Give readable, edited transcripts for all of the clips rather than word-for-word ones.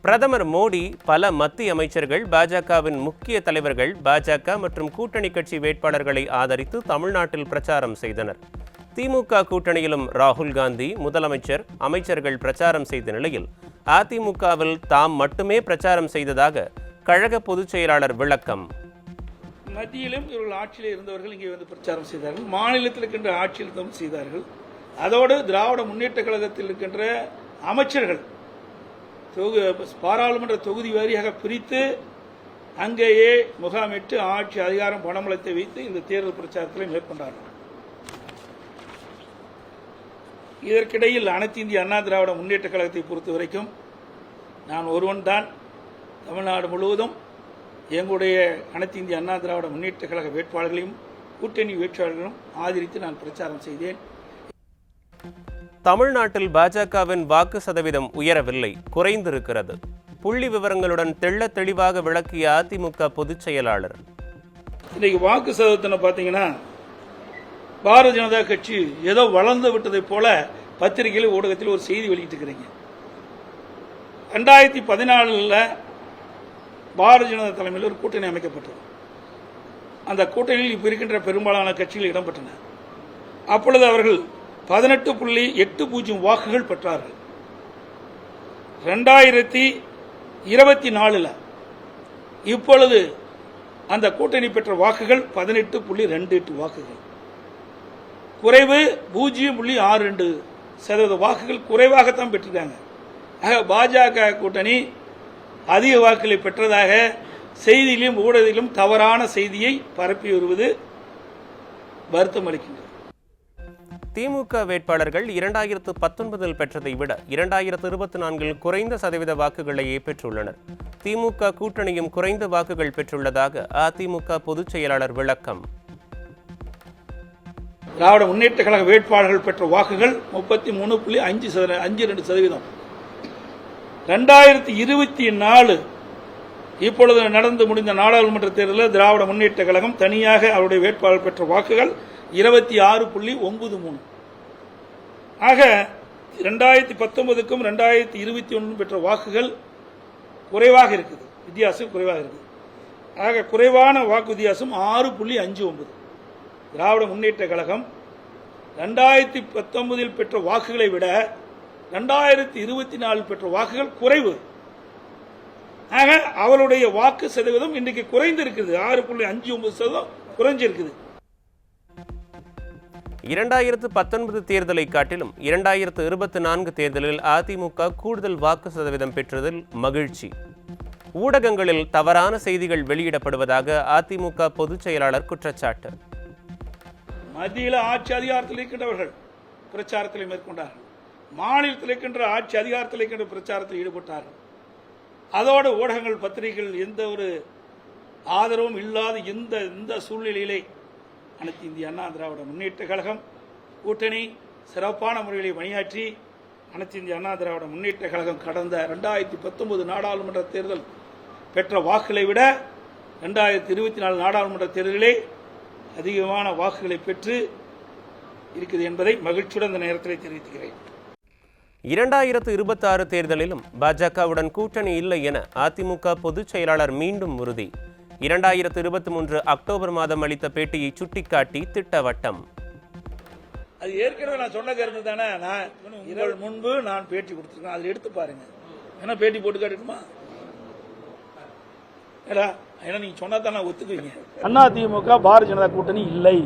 பிரதமர் மோடி, பல மத்திய அமைச்சர்கள், பாஜகவின் முக்கிய தலைவர்கள் பாஜக மற்றும் கூட்டணி கட்சி வேட்பாளர்களை ஆதரித்து தமிழ்நாட்டில் பிரச்சாரம் செய்தனர். திமுக கூட்டணியிலும் ராகுல் காந்தி, முதலமைச்சர், அமைச்சர்கள் பிரச்சாரம் செய்த நிலையில் அதிமுகவில் தாம் மட்டுமே பிரச்சாரம் செய்ததாக கழக பொதுச் செயலாளர் விளக்கம். மத்தியிலும் இவர்கள் ஆட்சியில் இருந்தவர்கள் இங்கே வந்து பிரச்சாரம் செய்தார்கள், மாநிலத்தில் இருக்கின்ற ஆட்சியில் செய்தார்கள். அதோடு திராவிட முன்னேற்ற கழகத்தில் இருக்கின்ற அமைச்சர்கள் பாராளுமன்ற தொகுதி வாரியாக பிரித்து அங்கேயே முகாமிட்டு ஆட்சி அதிகாரம் பணமளத்தை வைத்து இந்த தேர்தல் பிரச்சாரத்தை மேற்கொண்டார்கள். இதற்கிடையில் அனைத்து இந்திய அண்ணா திராவிட முன்னேற்ற கழகத்தை பொறுத்த வரைக்கும் நான் ஒருவன் தான் தமிழ்நாடு முழுவதும் எங்களுடைய அனைத்து இந்திய அண்ணா திராவிட முன்னேற்ற கழக வேட்பாளர்களையும் கூட்டணி வேட்பாளர்களும் ஆதரித்து நான் பிரச்சாரம் செய்தேன். தமிழ்நாட்டில் பாஜகவின் வாக்கு சதவீதம் உயரவில்லை, குறைந்திருக்கிறது. புள்ளி விவரங்களுடன் தெள்ள தெளிவாக விளக்கிய அதிமுக பொதுச் செயலாளர். இன்னைக்கு வாக்கு சதவீதத்தை பார்த்தீங்கன்னா பாரதிய ஜனதா கட்சி ஏதோ வளர்ந்து விட்டதை போல பத்திரிகையில் ஊடகத்தில் ஒரு செய்தி வெளியிட்டு இருக்கிறீங்க. 2014 பாரதிய ஜனதா தலைமையில் ஒரு கூட்டணி அமைக்கப்பட்டது. அந்த கூட்டணியில் இப்ப இருக்கின்ற பெரும்பாலான கட்சிகள் இடம்பெற்றன. அப்பொழுது அவர்கள் 18.80 வாக்குகள் பெற்றார்கள். 2024 இப்பொழுது அந்த கூட்டணி பெற்ற வாக்குகள் 18.28 வாக்குகள், குறைவு 0.62% வாக்குகள் குறைவாகத்தான் பெற்றிருக்காங்க. பாஜக கூட்டணி அதிக வாக்குகளை பெற்றதாக செய்தியிலும் ஊடகத்திலும் தவறான செய்தியை பரப்பி வருவது வருத்தம் அளிக்கின்றது. திமுக வேட்பாளர்கள் 2019 பெற்றதை விட 2024 குறைந்த சதவீத வாக்குகளையே பெற்றுள்ளனர். திமுக கூட்டணியும் குறைந்த வாக்குகள் பெற்றுள்ளதாக அதிமுக பொதுச் செயலாளர் விளக்கம். திராவிட முன்னேற்ற கழக வேட்பாளர்கள் பெற்ற வாக்குகள் 33.52%. 2024 இப்பொழுது நடந்து முடிந்த நாடாளுமன்ற தேர்தலில் திராவிட முன்னேற்ற கழகம் தனியாக அவருடைய வேட்பாளர் பெற்ற வாக்குகள் 26.93. ஆக 2019க்கும் 2021 பெற்ற வாக்குகள் குறைவாக இருக்குது, வித்தியாசம் குறைவாக இருக்குது. ஆக குறைவான வாக்கு வித்தியாசம் 6.59. திராவிட முன்னேற்ற கழகம் 2019 பெற்ற வாக்குகளை விட 2024 பெற்ற வாக்குகள் குறைவு. ஆக அவருடைய வாக்கு சதவீதம் இன்றைக்கு குறைந்திருக்கிறது, 6.59% குறைஞ்சிருக்குது. 2019 தேர்தலை காட்டிலும் 2024 தேர்தலில் அதிமுக கூடுதல் வாக்கு சதவீதம் பெற்றதில் மகிழ்ச்சி. ஊடகங்களில் தவறான செய்திகள் வெளியிடப்படுவதாக அதிமுக பொதுச் செயலாளர் குற்றச்சாட்டு. மத்தியில் ஆட்சி அதிகாரத்தில் இருக்கின்றவர்கள் பிரச்சாரத்தில் மேற்கொண்டார்கள், மாநிலத்தில் இருக்கின்ற ஆட்சி அதிகாரத்தில் இருக்கின்ற பிரச்சாரத்தில் ஈடுபட்டார்கள். அதோடு ஊடகங்கள், பத்திரிகைகள் எந்த ஒரு ஆதரவும் இல்லாத இந்த சூழ்நிலையிலே அனைத்து இந்திய அண்ணா திராவிட முன்னேற்ற கழகம் கூட்டணி சிறப்பான முறையில் பணியாற்றி அனைத்து இந்திய அண்ணா திராவிட முன்னேற்ற கழகம் கடந்த 2019 நாடாளுமன்ற தேர்தல் பெற்ற வாக்குகளை விட 2024 நாடாளுமன்ற தேர்தலிலே அதிகமான வாக்குகளை பெற்று இருக்குது என்பதை மகிழ்ச்சியுடன் இந்த நேரத்தில் தெரிவித்துக்கிறேன். 2026 தேர்தலிலும் பாஜகவுடன் கூட்டணி இல்லை என அதிமுக பொதுச் செயலாளர் மீண்டும் உறுதி. 2023 அக்டோபர் மாதம் அளித்த பேட்டியை சுட்டிக்காட்டி திட்டவட்டம். அது ஏற்கனவே நான் சொன்ன கருத்து தானே. நான் முன்பு நான் பேட்டி கொடுத்திருக்கேன், அதில் எடுத்து பாருங்க. என்ன பேட்டி போட்டு காட்டணுமா? ஏன்னா நீங்க சொன்னா தான் ஒத்துக்குவீங்க. அண்ணா திமுக பாரதிய ஜனதா கூட்டணி இல்லை.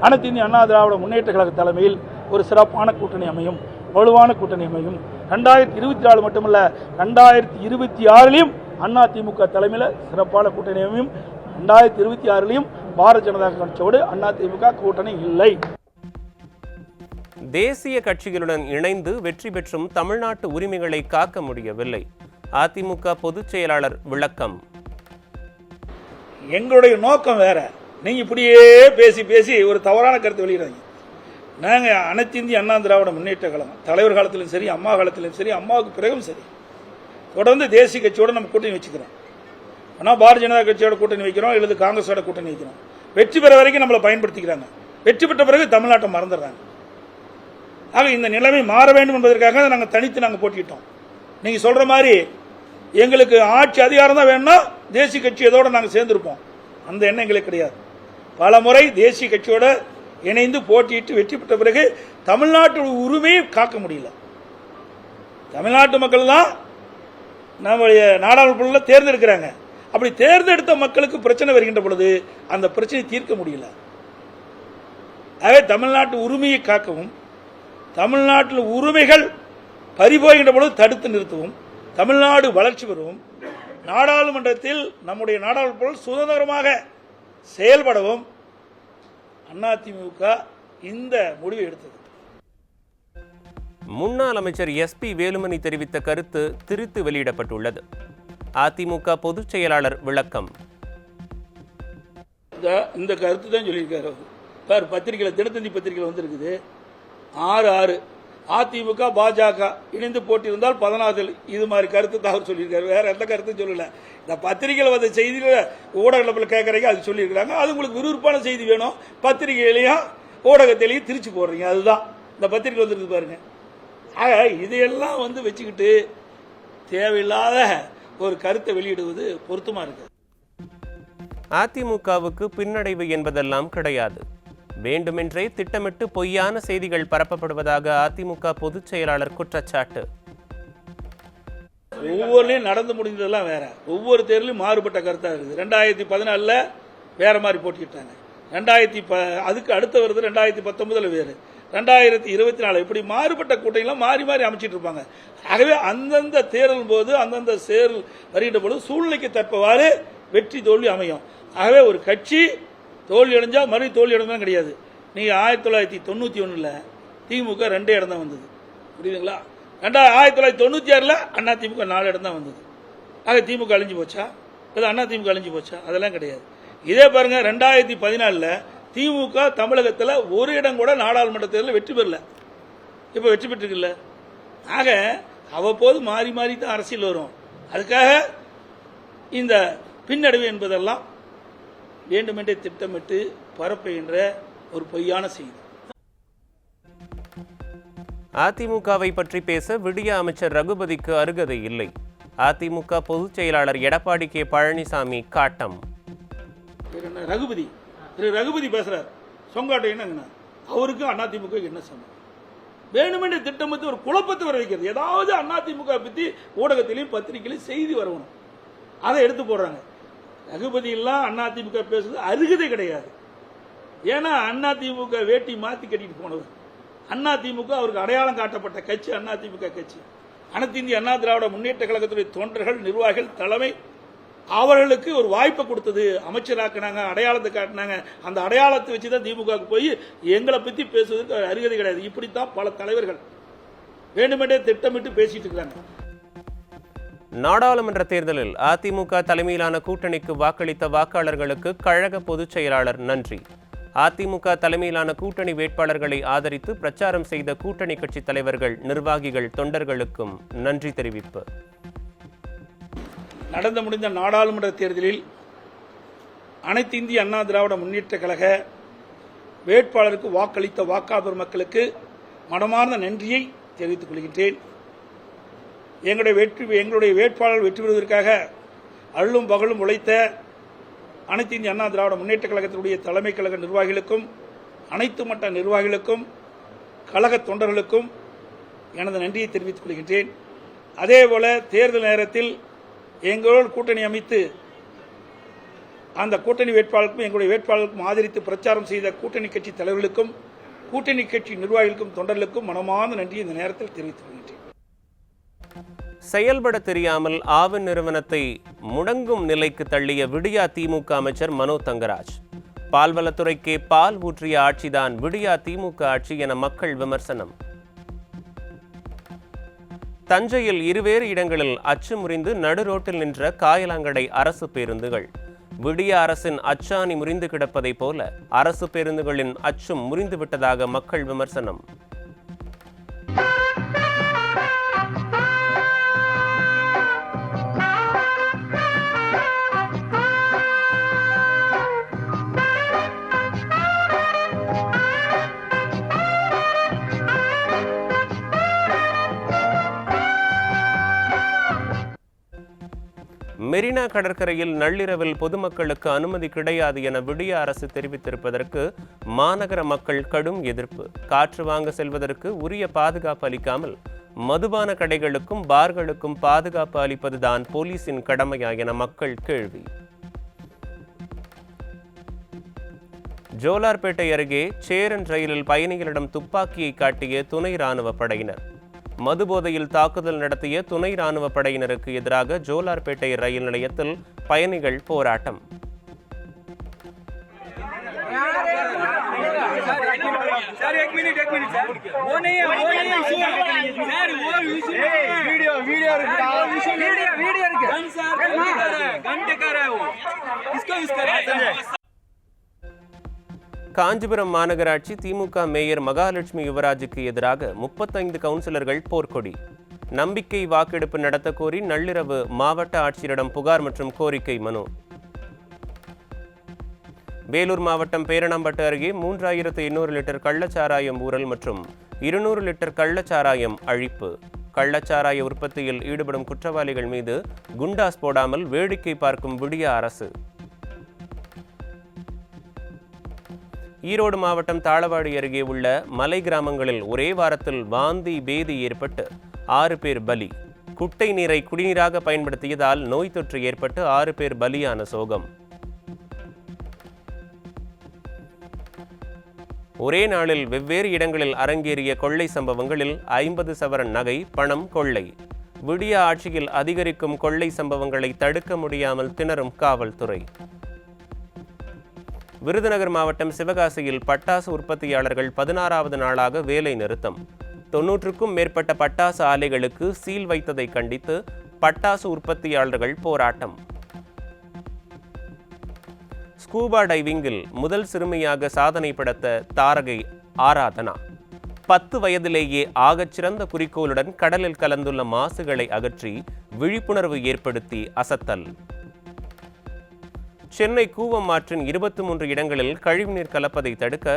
அனைத்து இந்திய அண்ணா திராவிட முன்னேற்ற கழக தலைமையில் ஒரு சிறப்பான கூட்டணி அமையும், வலுவான கூட்டணி அமையும். 2024 மட்டுமல்ல, 2026 அண்ணா திமுக தலைமையில் சிறப்பான கூட்டணி அமையும். 2026 பாரதிய ஜனதா கட்சியோடு அண்ணா திமுக கூட்டணி இல்லை. தேசிய கட்சிகளுடன் இணைந்து வெற்றி பெற்றும் தமிழ்நாட்டு உரிமைகளை காக்க முடியவில்லை. அதிமுக பொதுச் செயலாளர் விளக்கம். எங்களுடைய நோக்கம் வேற. நீங்க இப்படியே பேசி பேசி ஒரு தவறான கருத்து வெளியிடாங்க. நாங்க அனைத்து இந்திய அண்ணா திராவிட முன்னேற்ற கழகம் தலைவர் காலத்திலும் சரி, அம்மா காலத்திலும் சரி, அம்மாவுக்கு பிறகும் சரி, தொடர்ந்து தேசிய கட்சியோட நம்ம கூட்டணி வச்சுக்கிறோம். ஆனா பாரதிய ஜனதா கட்சியோட கூட்டணி வைக்கிறோம், இல்லது காங்கிரஸோட கூட்டணி வைக்கிறோம். வெற்றி பெற வரைக்கும் நம்மளை பயன்படுத்திக்கிறாங்க, வெற்றி பெற்ற பிறகு தமிழ்நாட்டை மறந்துடுறாங்க. ஆக இந்த நிலைமை மாற வேண்டும் என்பதற்காக நாங்கள் தனித்து போட்டிட்டோம். நீங்க சொல்ற மாதிரி எங்களுக்கு ஆட்சி அதிகாரம் தான் வேணும்னா தேசிய கட்சி எதோட நாங்கள் சேர்ந்திருப்போம். அந்த எண்ணம் எங்களுக்கு கிடையாது. பல முறை தேசிய கட்சியோட இணைந்து போட்டியிட்டு வெற்றி பெற்ற பிறகு தமிழ்நாட்டு உரிமையை காக்க முடியல. தமிழ்நாட்டு மக்கள் தான் நம்முடைய நாடாளுமன்ற தேர்ந்தெடுக்கிறாங்க. அப்படி தேர்ந்தெடுத்த மக்களுக்கு பிரச்சனை வருகின்ற பொழுது அந்த பிரச்சனையை தீர்க்க முடியல. ஆகவே தமிழ்நாட்டு உரிமையை காக்கவும், தமிழ்நாட்டில் உரிமைகள் பறிபோகின்ற பொழுது தடுத்து நிறுத்தவும், தமிழ்நாடு வளர்ச்சி பெறவும், நாடாளுமன்றத்தில் நம்முடைய நாடாளுமன்ற சுதந்திரமாக செயல்படவும் அதிமுக இந்த முடிவை எடுத்தது. முன்னாள் அமைச்சர் SP வேலுமணி தெரிவித்த கருத்து திரித்து வெளியிடப்பட்டுள்ளது. அதிமுக பொதுச் செயலாளர் விளக்கம். இந்த கருத்து தான் சொல்லியிருக்காரு. பார், பத்திரிகையில் தினத்தந்தி பத்திரிகையில் வந்திருக்குது. 6-6 அதிமுக பாஜக இணைந்து போட்டியிருந்தால் 14 இது மாதிரி கருத்து தான் அவர் சொல்லியிருக்காரு. வேற எந்த கருத்தும் சொல்லல. இந்த பத்திரிகையில் வந்த செய்தியில் ஊடகத்தில் கேட்கறீங்க, அது சொல்லியிருக்கிறாங்க. அது உங்களுக்கு விறுவிறுப்பான செய்தி வேணும், பத்திரிகையிலையும் ஊடகத்திலையும் திருச்சி போடுறீங்க. அதுதான் இந்த பத்திரிகை வந்துருக்கு பாருங்க. ஆக இதையெல்லாம் வச்சுக்கிட்டு தேவையில்லாத ஒரு கருத்தை வெளியிடுவது பொருத்தமா இருக்கு. அதிமுகவுக்கு பின்னடைவு என்பதெல்லாம் கிடையாது. வேண்டுமென்றே திட்டமிட்டு பொய்யான செய்திகள் பரப்பப்படுவதாக அதிமுக பொதுச் செயலாளர் குற்றச்சாட்டு. ஒவ்வொருலையும் நடந்து முடிந்ததெல்லாம் வேற, ஒவ்வொரு தேர்தலும் மாறுபட்ட கருத்தா இருக்குது. 2014 வேற மாதிரி போட்டிட்டாங்க, அதுக்கு அடுத்த வருது 2019 வேறு, 2024 இப்படி மாறுபட்ட கூட்டணிலாம் மாறி மாறி அமைச்சிட்டு இருப்பாங்க. ஆகவே அந்தந்த தேர்தல் போது அந்தந்த தேர்தல் வருகின்ற பொழுது சூழ்நிலைக்கு தற்பவாறு வெற்றி தோல்வி அமையும். ஆகவே ஒரு கட்சி தோல்வி அடைஞ்சா மறு தோல்வி அடைஞ்சா கிடையாது. நீங்க 1991 திமுக 2 இடம் தான் வந்தது, புரியுதுங்களா? 1996 அதிமுக 4 இடம் தான் வந்தது. ஆக திமுக அழிஞ்சு போச்சா? அதிமுக அழிஞ்சு போச்சா? அதெல்லாம் கிடையாது. இதே பாருங்க, 2014 திமுக தமிழகத்தில் ஒரு இடம் கூட நாடாளுமன்ற தேர்தலில் வெற்றி பெறல. இப்ப வெற்றி பெற்றிருக்குல்ல. ஆக அவ்வப்போது மாறி மாறி தான் அரசியல் வரும். அதுக்காக இந்த பின்னடைவு என்பதெல்லாம் வேண்டுமென்றே திட்டமிட்டு பரப்புகின்ற ஒரு பொய்யான செய்தி. அதிமுகவை பற்றி பேச விடிய அமைச்சர் ரகுபதிக்கு அருகதை இல்லை. அதிமுக பொதுச் செயலாளர் எடப்பாடி கே பழனிசாமி காட்டம். ரகுபதி பேசுறார், சொங்காட்டை என்னங்கண்ணா, அவருக்கு அதிமுக என்ன சம்பந்தம்? வேணுமென்றே திட்டமிட்டு ஒரு குழப்பத்தை வர வைக்கிறது. ஏதாவது அதிமுக பத்தி ஊடகத்திலையும் பத்திரிகையிலும் செய்தி வரணும், அதை எடுத்து போடுறாங்க. ரகுபதி எல்லாம் அதிமுக பேசுறது அருகதை கிடையாது. ஏன்னா அதிமுக வேட்டி மாத்தி கட்டிட்டு போனவர். அதிமுக அவருக்கு அடையாளம் காட்டப்பட்ட கட்சி அதிமுக கட்சி. அனைத்து இந்திய அண்ணா திராவிட முன்னேற்ற கழகத்துடைய தொண்டர்கள், நிர்வாகிகள், தலைமை அவர்களுக்கு ஒரு வாய்ப்பை கொடுத்தது, அமைச்சராக்குனாங்க, அடையாளத்தை காட்டினாங்க. அந்த அடையாளத்தை வச்சுதான் திமுக போய் எங்களை பத்தி பேசுவதற்கு அருகதை கிடையாது. இப்படித்தான் பல தலைவர்கள் வேண்டுமென்றே திட்டமிட்டு பேசிட்டு இருக்காங்க. நாடாளுமன்ற தேர்தலில் அதிமுக தலைமையிலான கூட்டணிக்கு வாக்களித்த வாக்காளர்களுக்கு கழக பொதுச் செயலாளர் நன்றி. அதிமுக தலைமையிலான கூட்டணி வேட்பாளர்களை ஆதரித்து பிரச்சாரம் செய்த கூட்டணி கட்சி தலைவர்கள், நிர்வாகிகள், தொண்டர்களுக்கும் நன்றி தெரிவிப்பு. நடந்து முடிந்த நாடாளுமன்ற தேர்தலில் அனைத்து இந்திய அண்ணா திராவிட முன்னேற்ற கழக வேட்பாளருக்கு வாக்களித்த வாக்காளர் மக்களுக்கு மனமார்ந்த நன்றியை தெரிவித்துக் கொள்கின்றேன். எங்களுடைய வேட்பாளர் வெற்றி பெறுவதற்காக அள்ளும் பகலும் உழைத்த அனைத்து இந்திய அண்ணா திராவிட முன்னேற்ற கழகத்தினுடைய தலைமை கழக நிர்வாகிகளுக்கும், அனைத்து மட்ட நிர்வாகிகளுக்கும், கழக தொண்டர்களுக்கும் எனது நன்றியை தெரிவித்துக் கொள்கின்றேன். அதேபோல தேர்தல் நேரத்தில் எங்களோடு கூட்டணி அமைத்து அந்த கூட்டணி வேட்பாளருக்கும் எங்களுடைய வேட்பாளருக்கும் ஆதரித்து பிரச்சாரம் செய்த கூட்டணி கட்சி தலைவர்களுக்கும், கூட்டணி கட்சி நிர்வாகிகளுக்கும், தொண்டர்களுக்கும் மனமார்ந்த நன்றியை இந்த நேரத்தில் தெரிவித்துக் கொள்கின்றேன். செயல்பட தெரியாமல் ஆவின் நிறுவனத்தை முடங்கும் நிலைக்கு தள்ளிய விடியா திமுக அமைச்சர் மனோ தங்கராஜ். பால்வளத்துறைக்கே பால் ஊற்றிய ஆட்சிதான் விடியா திமுக ஆட்சி என மக்கள் விமர்சனம். தஞ்சையில் இருவேறு இடங்களில் அச்சு முறிந்து நடுரோட்டில் நின்ற காயலாங்கடை அரசு பேருந்துகள். விடிய அரசின் அச்சாணி முறிந்து கிடப்பதை போல அரசு பேருந்துகளின் அச்சும் முறிந்து விட்டதாக மக்கள் விமர்சனம். மெரினா கடற்கரையில் நள்ளிரவில் பொதுமக்களுக்கு அனுமதி கிடையாது என விடிய அரசு தெரிவித்திருப்பதற்கு மாநகர மக்கள் கடும் எதிர்ப்பு. காற்று வாங்க செல்வதற்கு உரிய பாதுகாப்பு அளிக்காமல் மதுபான கடைகளுக்கும் பார்களுக்கும் பாதுகாப்பு அளிப்பதுதான் போலீசின் கடமையா என மக்கள் கேள்வி. ஜோலார்பேட்டை அருகே சேரன் ரயிலில் பயணிகளிடம் துப்பாக்கியை காட்டிய துணை ராணுவ படையினர். மதுபோதையில் தாக்குதல் நடத்திய துணை ராணுவ படையினருக்கு எதிராக ஜோலார்பேட்டை ரயில் நிலையத்தில் பயணிகள் போராட்டம். காஞ்சிபுரம் மாநகராட்சி திமுக மேயர் மகாலட்சுமி யுவராஜுக்கு எதிராக 35 கவுன்சிலர்கள் போர்க்கொடி. நம்பிக்கை வாக்கெடுப்பு நடத்த கோரி நள்ளிரவு மாவட்ட ஆட்சியரிடம் புகார் மற்றும் கோரிக்கை மனு. வேலூர் மாவட்டம் பேரணாம்பட்டு அருகே 3800 லிட்டர் கள்ளச்சாராயம் ஊறல் மற்றும் 200 லிட்டர் கள்ளச்சாராயம் அழிப்பு. கள்ளச்சாராய உற்பத்தியில் ஈடுபடும் குற்றவாளிகள் மீது குண்டாஸ் போடாமல் வேடிக்கை பார்க்கும் விடிய அரசு. ஈரோடு மாவட்டம் தாளவாடி அருகே உள்ள மலை கிராமங்களில் ஒரே வாரத்தில் வாந்தி பேதி ஏற்பட்டு 6 பேர் பலி. குட்டை நீரை குடிநீராக பயன்படுத்தியதால் நோய் தொற்று ஏற்பட்டு 6 பேர் பலியான சோகம். ஒரே நாளில் வெவ்வேறு இடங்களில் அரங்கேறிய கொள்ளை சம்பவங்களில் 50 சவரன் நகை பணம் கொள்ளை. விடிய ஆட்சியில் அதிகரிக்கும் கொள்ளை சம்பவங்களை தடுக்க முடியாமல் திணறும் காவல்துறை. விருதுநகர் மாவட்டம் சிவகாசியில் பட்டாசு உற்பத்தியாளர்கள் 16வது நாளாக வேலை நிறுத்தம். 90க்கும் மேற்பட்ட பட்டாசு ஆலைகளுக்கு சீல் வைத்ததை கண்டித்து பட்டாசு உற்பத்தியாளர்கள் போராட்டம். ஸ்கூபா டைவிங்கில் முதல் சிறுமியாக சாதனை படைத்த தாரகை ஆராதனா 10 வயதிலேயே ஆகச்சிறந்த குறிக்கோளுடன் கடலில் கலந்துள்ள மாசுகளை அகற்றி விழிப்புணர்வு ஏற்படுத்தி அசத்தல். சென்னை கூவம் ஆற்றின் 23 இடங்களில் கழிவுநீர் கலப்பதை தடுக்க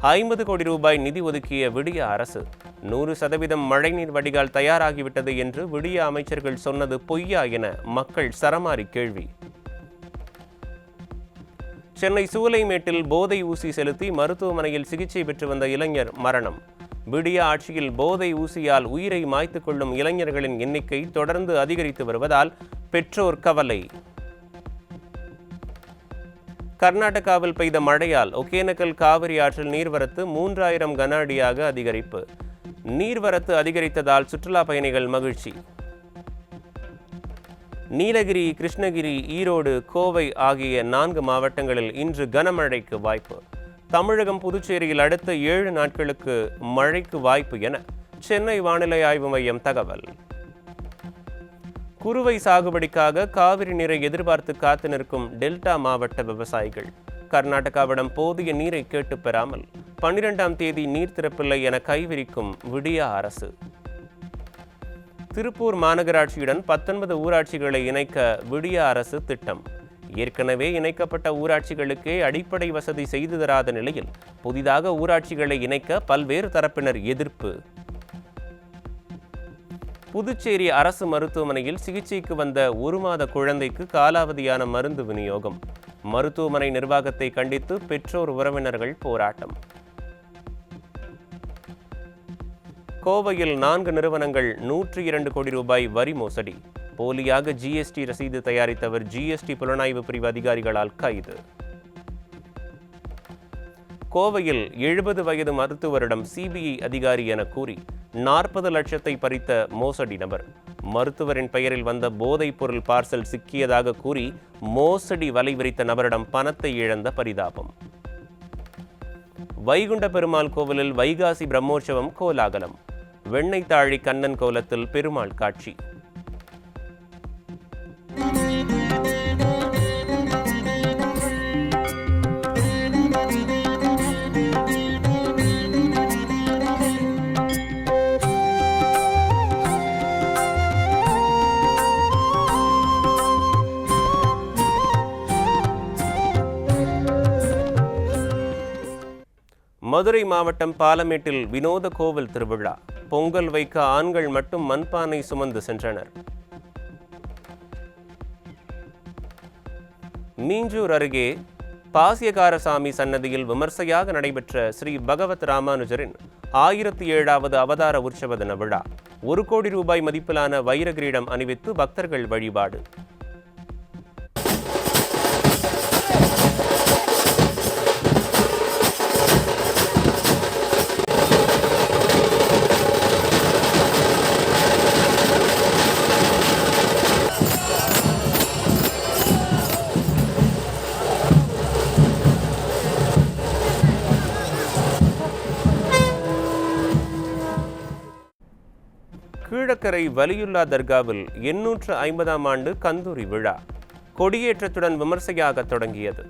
50 கோடி ரூபாய் நிதி ஒதுக்கிய விடிய அரசு. 100% மழைநீர் வடிகால் தயாராகிவிட்டது என்று விடிய அமைச்சர்கள் சொன்னது பொய்யா என மக்கள் சரமாரி கேள்வி. சென்னை சூலைமேட்டில் போதை ஊசி செலுத்தி மருத்துவமனையில் சிகிச்சை பெற்று வந்த இளைஞர் மரணம். விடிய ஆட்சியில் போதை ஊசியால் உயிரை மாய்த்துக் கொள்ளும் இளைஞர்களின் எண்ணிக்கை தொடர்ந்து அதிகரித்து வருவதால் பெற்றோர் கவலை. கர்நாடகாவில் பெய்த மழையால் ஒகேனக்கல் காவிரி ஆற்றில் நீர்வரத்து 3000 கன அடியாக அதிகரிப்பு. நீர்வரத்து அதிகரித்ததால் சுற்றுலா பயணிகள் மகிழ்ச்சி. நீலகிரி, கிருஷ்ணகிரி, ஈரோடு, கோவை ஆகிய 4 மாவட்டங்களில் இன்று கனமழைக்கு வாய்ப்பு. தமிழகம், புதுச்சேரியில் அடுத்த 7 நாட்களுக்கு மழைக்கு வாய்ப்பு என சென்னை வானிலை ஆய்வு மையம் தகவல். குறுவை சாகுபடிக்காக காவிரி நீரை எதிர்பார்த்து காத்து நிற்கும் டெல்டா மாவட்ட விவசாயிகள். கர்நாடகாவிடம் போதிய நீரை கேட்டு பெறாமல் 12ஆம் தேதி நீர் திறப்பில்லை என கைவிரிக்கும் விடிய அரசு. திருப்பூர் மாநகராட்சியுடன் 19 ஊராட்சிகளை இணைக்க விடிய அரசு திட்டம். ஏற்கனவே இணைக்கப்பட்ட ஊராட்சிகளுக்கே அடிப்படை வசதி செய்து தராத நிலையில் புதிதாக ஊராட்சிகளை இணைக்க பல்வேறு தரப்பினர் எதிர்ப்பு. புதுச்சேரி அரசு மருத்துவமனையில் சிகிச்சைக்கு வந்த 1 மாத குழந்தைக்கு காலாவதியான மருந்து விநியோகம். மருத்துவமனை நிர்வாகத்தை கண்டித்து பெற்றோர் உறவினர்கள் போராட்டம். கோவையில் 4 நிறுவனங்கள் 102 கோடி ரூபாய் வரி மோசடி. போலியாக ஜிஎஸ்டி ரசீது தயாரித்தவர் ஜிஎஸ்டி புலனாய்வு பிரிவு அதிகாரிகளால் கைது. கோவையில் 70 வயது மருத்துவரிடம் சிபிஐ அதிகாரி என கூறி 40 லட்சத்தை பறித்த மோசடி நபர். மருத்துவரின் பெயரில் வந்த போதைப் பொருள் பார்சல் சிக்கியதாக கூறி மோசடி வலை விரித்த நபரிடம் பணத்தை இழந்த பரிதாபம். வைகுண்ட பெருமாள் கோவிலில் வைகாசி பிரம்மோற்சவம் கோலாகலம். வெண்ணெய் தாழி கண்ணன் கோலத்தில் பெருமாள் காட்சி. மதுரை மாவட்டம் பாலமேட்டில் வினோத கோவில் திருவிழா. பொங்கல் வைக்க ஆண்கள் மட்டும் மண்பானை சுமந்து சென்றனர். மீஞ்சூர் அருகே பாசியகாரசாமி சன்னதியில் விமர்சையாக நடைபெற்ற ஸ்ரீ பகவத் ராமானுஜரின் 1007வது அவதார உற்சவ தின விழா. 1 கோடி ரூபாய் மதிப்பிலான வைர கிரீடம் அணிவித்து பக்தர்கள் வழிபாடு. கீழக்கரை வலியுல்லா தர்காவில் 850ஆம் ஆண்டு கந்தூரி விழா கொடியேற்றத்துடன் விமர்சையாக தொடங்கியது.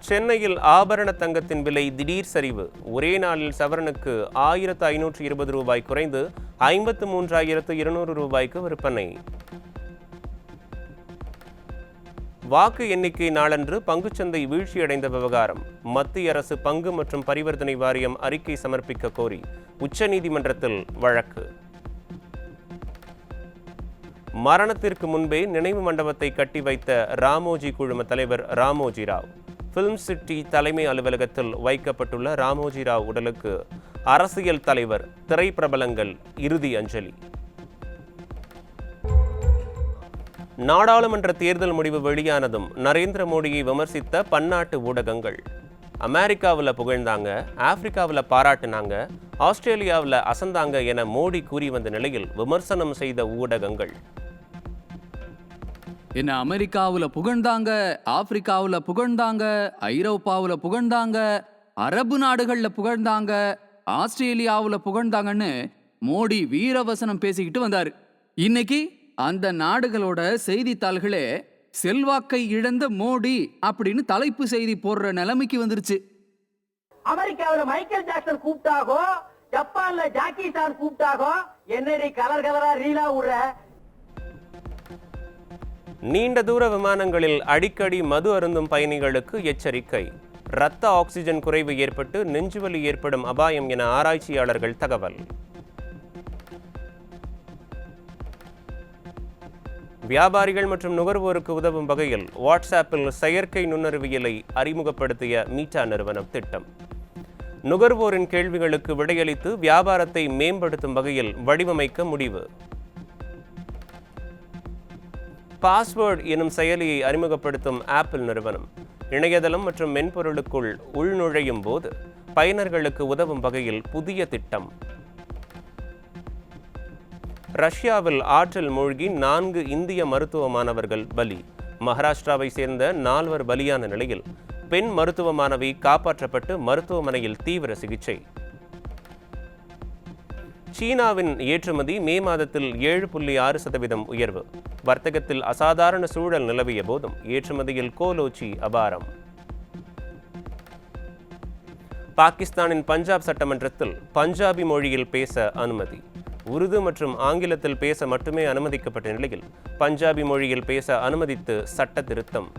சென்னையில் ஆபரண தங்கத்தின் விலை திடீர் சரிவு. ஒரே நாளில் சவரனுக்கு 1520 ரூபாய் குறைந்து 53,200 ரூபாய்க்கு விற்பனை. வாக்கு எண்ணிக்கை நாளன்று பங்குச்சந்தை வீழ்ச்சியடைந்த விவகாரம். மத்திய அரசு பங்கு மற்றும் பரிவர்த்தனை வாரியம் அறிக்கை சமர்ப்பிக்க கோரி உச்சநீதிமன்றத்தில் வழக்கு. மரணத்திற்கு முன்பே நினைவு மண்டபத்தை கட்டி வைத்த ராமோஜி குழும தலைவர் ராமோஜி ராவ். ஃபிலிம் சிட்டி தலைமை அலுவலகத்தில் வைக்கப்பட்டுள்ள ராமோஜி ராவ் உடலுக்கு அரசியல் தலைவர், திரைப்பிரபலங்கள் இறுதி அஞ்சலி. நாடாளுமன்ற தேர்தல் முடிவு வெளியானதும் நரேந்திர மோடியை விமர்சித்த பன்னாட்டு ஊடகங்கள். அமெரிக்காவில் புகழ்ந்தாங்க, ஆப்பிரிக்காவில் பாராட்டினாங்க, ஆஸ்திரேலியாவில் அசந்தாங்க என மோடி கூறி வந்த நிலையில் விமர்சனம் செய்த ஊடகங்கள். என்ன அமெரிக்காவில் புகழ்ந்தாங்க, ஆப்பிரிக்காவில் புகழ்ந்தாங்க, ஐரோப்பாவில் புகழ்ந்தாங்க, அரபு நாடுகளில் புகழ்ந்தாங்க, ஆஸ்திரேலியாவில் புகழ்ந்தாங்கன்னு மோடி வீரவசனம் பேசிக்கிட்டு வந்தார். இன்னைக்கு அந்த நாடுகளோட செய்தித்தாள்களே செல்வாக்கை இழந்த மோடி அப்படின்னு தலைப்பு செய்தி போடுற நிலைமைக்கு வந்துருச்சு. அமெரிக்காவில் மைக்கேல் ஜாக்சன் கூப்பிட்டாகோ, ஜப்பான்ல ஜாக்கி சான் கூப்பிட்டாகோ, என்னடி கலர் கலரா ரீலா விடுற. நீண்ட தூர விமானங்களில் அடிக்கடி மது அருந்தும் பயணிகளுக்கு எச்சரிக்கை. இரத்த ஆக்சிஜன் குறைவு ஏற்பட்டு நெஞ்சுவலி ஏற்படும் அபாயம் என ஆராய்ச்சியாளர்கள் தகவல். வியாபாரிகள் மற்றும் நுகர்வோருக்கு உதவும் வகையில் வாட்ஸ்ஆப்பில் செயற்கை நுண்ணறிவியலை அறிமுகப்படுத்திய மீட்டா நிறுவனம் திட்டம். நுகர்வோரின் கேள்விகளுக்கு விடையளித்து வியாபாரத்தை மேம்படுத்தும் வகையில் வடிவமைக்க முடிவு. பாஸ்வேர்ட் எனும் செயலியை அறிமுகப்படுத்தும் ஆப்பிள் நிறுவனம் இணையதளம் மற்றும் மென்பொருளுக்குள் உள்நுழையும் போது பயனர்களுக்கு உதவும் வகையில் புதிய திட்டம். ரஷ்யாவில் ஆற்றில் மூழ்கி 4 இந்திய மருத்துவ மாணவர்கள் பலி. மகாராஷ்டிராவை சேர்ந்த 4 பலியான நிலையில் பெண் மருத்துவ மாணவி காப்பாற்றப்பட்டு மருத்துவமனையில் தீவிர சிகிச்சை. சீனாவின் ஏற்றுமதி மே மாதத்தில் 7.6% உயர்வு. வர்த்தகத்தில் அசாதாரண சூழல் நிலவிய போதும் ஏற்றுமதியில் கோலோச்சி அபாரம். பாகிஸ்தானின் பஞ்சாப் சட்டமன்றத்தில் பஞ்சாபி மொழியில் பேச அனுமதி. உருது மற்றும் ஆங்கிலத்தில் பேச மட்டுமே அனுமதிக்கப்பட்ட நிலையில் பஞ்சாபி மொழியில் பேச அனுமதித்து சட்ட திருத்தம்.